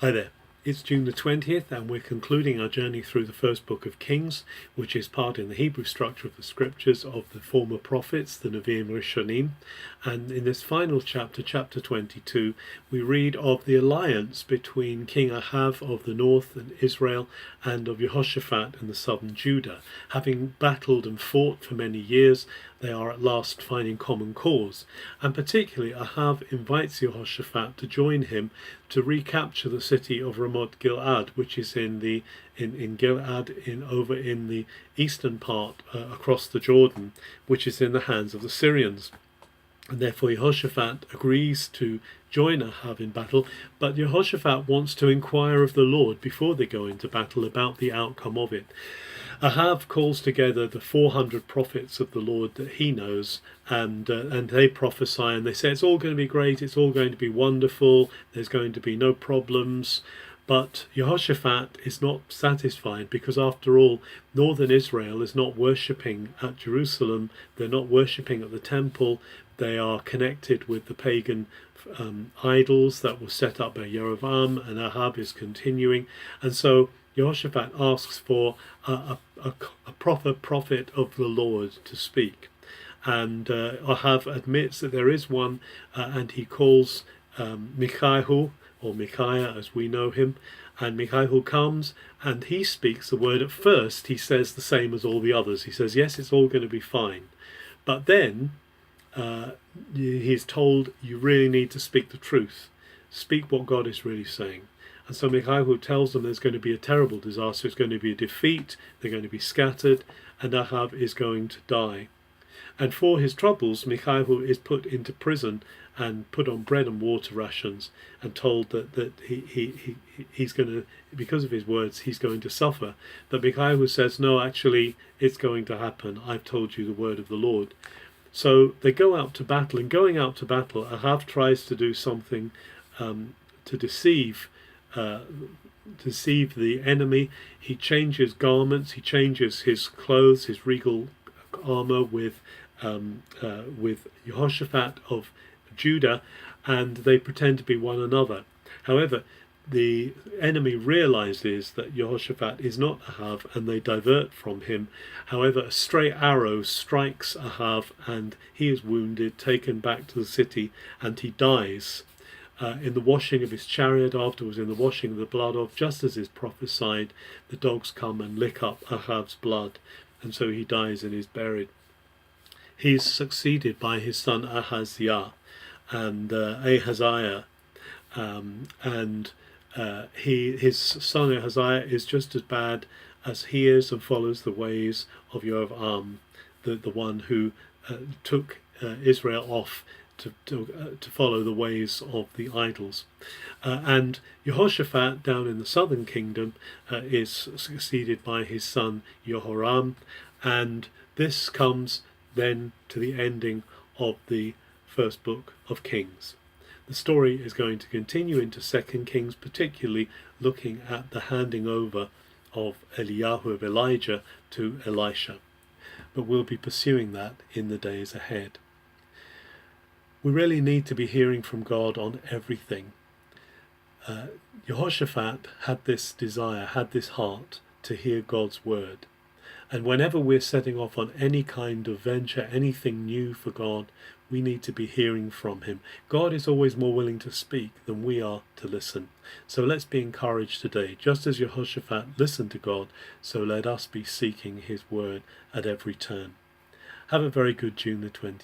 Hi there. It's June the 20th, and we're concluding our journey through the first book of Kings, which is part in the Hebrew structure of the scriptures of the former prophets, the Nevi'im Rishonim. And in this final chapter, chapter 22, we read of the alliance between King Ahab of the north and Israel and of Jehoshaphat in the southern Judah. Having battled and fought for many years, they are at last finding common cause. And particularly Ahab invites Jehoshaphat to join him to recapture the city of Ramoth Gilead, which is in Gilead, over in the eastern part across the Jordan, which is in the hands of the Syrians. And therefore Jehoshaphat agrees to join Ahab in battle, but Jehoshaphat wants to inquire of the Lord before they go into battle about the outcome of it. Ahab calls together the 400 prophets of the Lord that he knows, and they prophesy, and they say it's all going to be great, it's all going to be wonderful, there's going to be no problems. But Jehoshaphat is not satisfied, because after all, northern Israel is not worshipping at Jerusalem, they're not worshipping at the temple, they are connected with the pagan idols that were set up by Jeroboam, and Ahab is continuing. And so Jehoshaphat asks for a proper prophet of the Lord to speak. And Ahab admits that there is one, and he calls Micaiah, or Micaiah as we know him. And Micaiah comes and he speaks the word. At first he says the same as all the others. He says, yes, it's all going to be fine. But then he's told, you really need to speak the truth. Speak what God is really saying. And so Micaiah tells them there's going to be a terrible disaster, it's going to be a defeat, they're going to be scattered, and Ahab is going to die. And for his troubles, Micaiah is put into prison and put on bread and water rations, and told that he's going to, because of his words, he's going to suffer. But Micaiah says, no, actually, it's going to happen. I've told you the word of the Lord. So they go out to battle, and going out to battle, Ahab tries to do something to deceive the enemy. He changes garments, he changes his clothes, his regal armor with Jehoshaphat of Judah, and they pretend to be one another. However, the enemy realizes that Jehoshaphat is not Ahab, and they divert from him. However, a stray arrow strikes Ahab, and he is wounded, taken back to the city, and he dies. In the washing of his chariot, afterwards in the washing of the blood of, just as is prophesied, the dogs come and lick up Ahab's blood, and so he dies and is buried. He's succeeded by his son Ahaziah and Ahaziah, his son Ahaziah is just as bad as he is, and follows the ways of Jeroboam, the one who took Israel off to follow the ways of the idols. And Jehoshaphat down in the southern kingdom is succeeded by his son Jehoram, and this comes then to the ending of the first book of Kings. The story is going to continue into 2 Kings, particularly looking at the handing over of Eliyahu, of Elijah, to Elisha. But we'll be pursuing that in the days ahead. We really need to be hearing from God on everything. Jehoshaphat had this desire, had this heart to hear God's word. And whenever we're setting off on any kind of venture, anything new for God, we need to be hearing from him. God is always more willing to speak than we are to listen. So let's be encouraged today. Just as Jehoshaphat listened to God, so let us be seeking his word at every turn. Have a very good June the 20th.